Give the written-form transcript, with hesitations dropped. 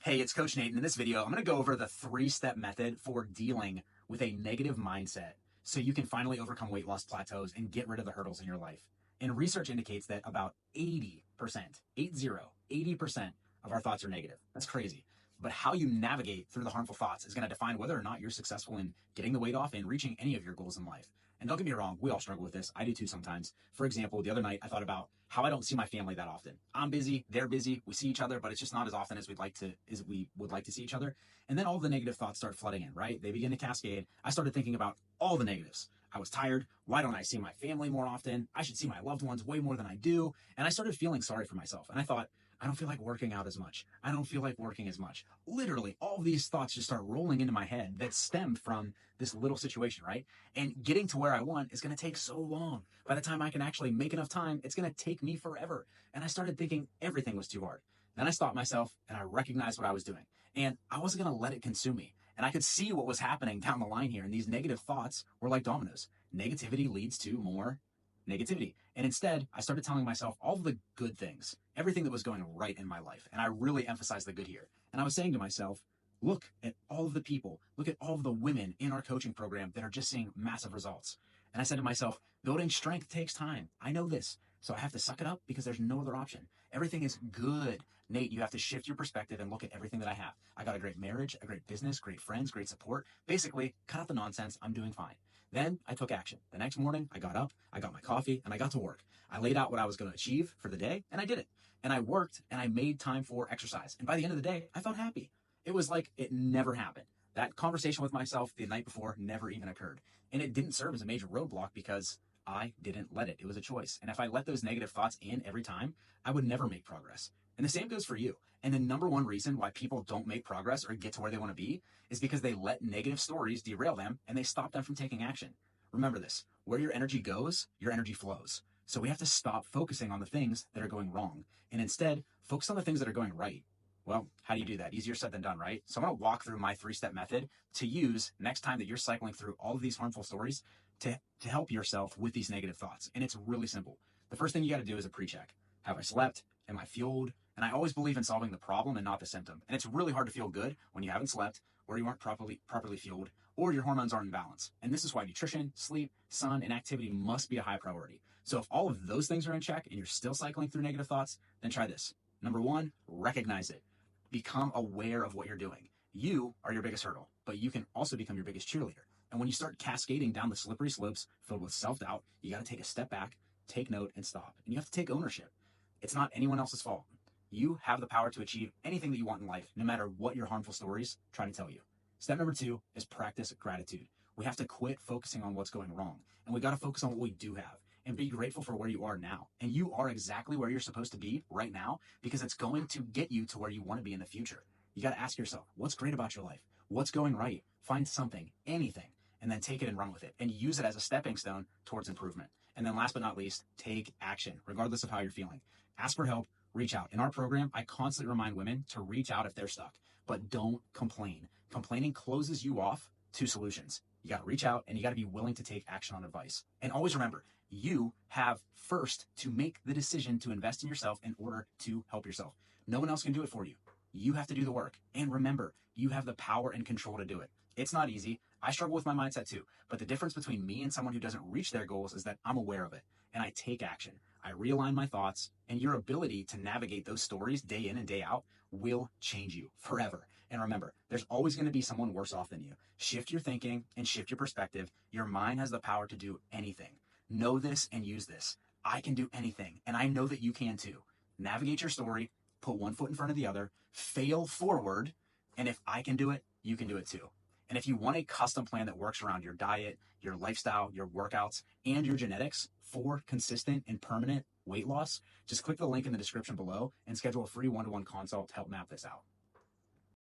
Hey, it's Coach Nate, and in this video, I'm going to go over the three-step method for dealing with a negative mindset so you can finally overcome weight loss plateaus and get rid of the hurdles in your life. And research indicates that about 80%, 80% of our thoughts are negative. That's crazy. But how you navigate through the harmful thoughts is going to define whether or not you're successful in getting the weight off and reaching any of your goals in life. And don't get me wrong, we all struggle with this. I do too sometimes. For example, the other night I thought about how I don't see my family that often. I'm busy, they're busy, we see each other, but it's just not as often as we would like to see each other. And then all the negative thoughts start flooding in, right? They begin to cascade. I started thinking about all the negatives. I was tired. Why don't I see my family more often? I should see my loved ones way more than I do. And I started feeling sorry for myself. And I thought, I don't feel like working out as much. I don't feel like working as much. Literally, all of these thoughts just start rolling into my head that stemmed from this little situation, right? And getting to where I want is going to take so long. By the time I can actually make enough time, it's going to take me forever. And I started thinking everything was too hard. Then I stopped myself and I recognized what I was doing. And I wasn't going to let it consume me. And I could see what was happening down the line here. And these negative thoughts were like dominoes. Negativity leads to more negativity. And instead, I started telling myself all of the good things, everything that was going right in my life. And I really emphasized the good here. And I was saying to myself, look at all of the people, look at all of the women in our coaching program that are just seeing massive results. And I said to myself, building strength takes time. I know this. So I have to suck it up because there's no other option. Everything is good. Nate, you have to shift your perspective and look at everything that I have. I got a great marriage, a great business, great friends, great support. Basically, cut out the nonsense. I'm doing fine. Then I took action. The next morning, I got up, I got my coffee, and I got to work. I laid out what I was going to achieve for the day, and I did it. And I worked, and I made time for exercise. And by the end of the day, I felt happy. It was like it never happened. That conversation with myself the night before never even occurred. And it didn't serve as a major roadblock because I didn't let it. It was a choice. And if I let those negative thoughts in every time, I would never make progress. And the same goes for you. And the number one reason why people don't make progress or get to where they want to be is because they let negative stories derail them and they stop them from taking action. Remember this, where your energy goes, your energy flows. So we have to stop focusing on the things that are going wrong and instead focus on the things that are going right. Well, how do you do that? Easier said than done, right? So I'm going to walk through my three-step method to use next time that you're cycling through all of these harmful stories to help yourself with these negative thoughts. And it's really simple. The first thing you got to do is a pre-check. Have I slept? Am I fueled? And I always believe in solving the problem and not the symptom. And it's really hard to feel good when you haven't slept or you aren't properly fueled or your hormones aren't in balance. And this is why nutrition, sleep, sun, and activity must be a high priority. So if all of those things are in check and you're still cycling through negative thoughts, then try this. Number one, recognize it. Become aware of what you're doing. You are your biggest hurdle, but you can also become your biggest cheerleader. And when you start cascading down the slippery slopes filled with self-doubt, you got to take a step back, take note, and stop. And you have to take ownership. It's not anyone else's fault. You have the power to achieve anything that you want in life, no matter what your harmful stories try to tell you. Step number two is practice gratitude. We have to quit focusing on what's going wrong, and we got to focus on what we do have and be grateful for where you are now. And you are exactly where you're supposed to be right now because it's going to get you to where you want to be in the future. You got to ask yourself, what's great about your life? What's going right? Find something, anything, and then take it and run with it and use it as a stepping stone towards improvement. And then last but not least, take action, regardless of how you're feeling. Ask for help, reach out. In our program, I constantly remind women to reach out if they're stuck, but don't complain. Complaining closes you off to solutions. You got to reach out and you got to be willing to take action on advice. And always remember, you have first to make the decision to invest in yourself in order to help yourself. No one else can do it for you. You have to do the work. And remember, you have the power and control to do it. It's not easy. I struggle with my mindset too. But the difference between me and someone who doesn't reach their goals is that I'm aware of it and I take action. I realign my thoughts, and your ability to navigate those stories day in and day out will change you forever. And remember, there's always going to be someone worse off than you. Shift your thinking and shift your perspective. Your mind has the power to do anything. Know this and use this. I can do anything, and I know that you can too. Navigate your story, put one foot in front of the other, fail forward, and if I can do it, you can do it too. And if you want a custom plan that works around your diet, your lifestyle, your workouts, and your genetics for consistent and permanent weight loss, just click the link in the description below and schedule a free one-to-one consult to help map this out.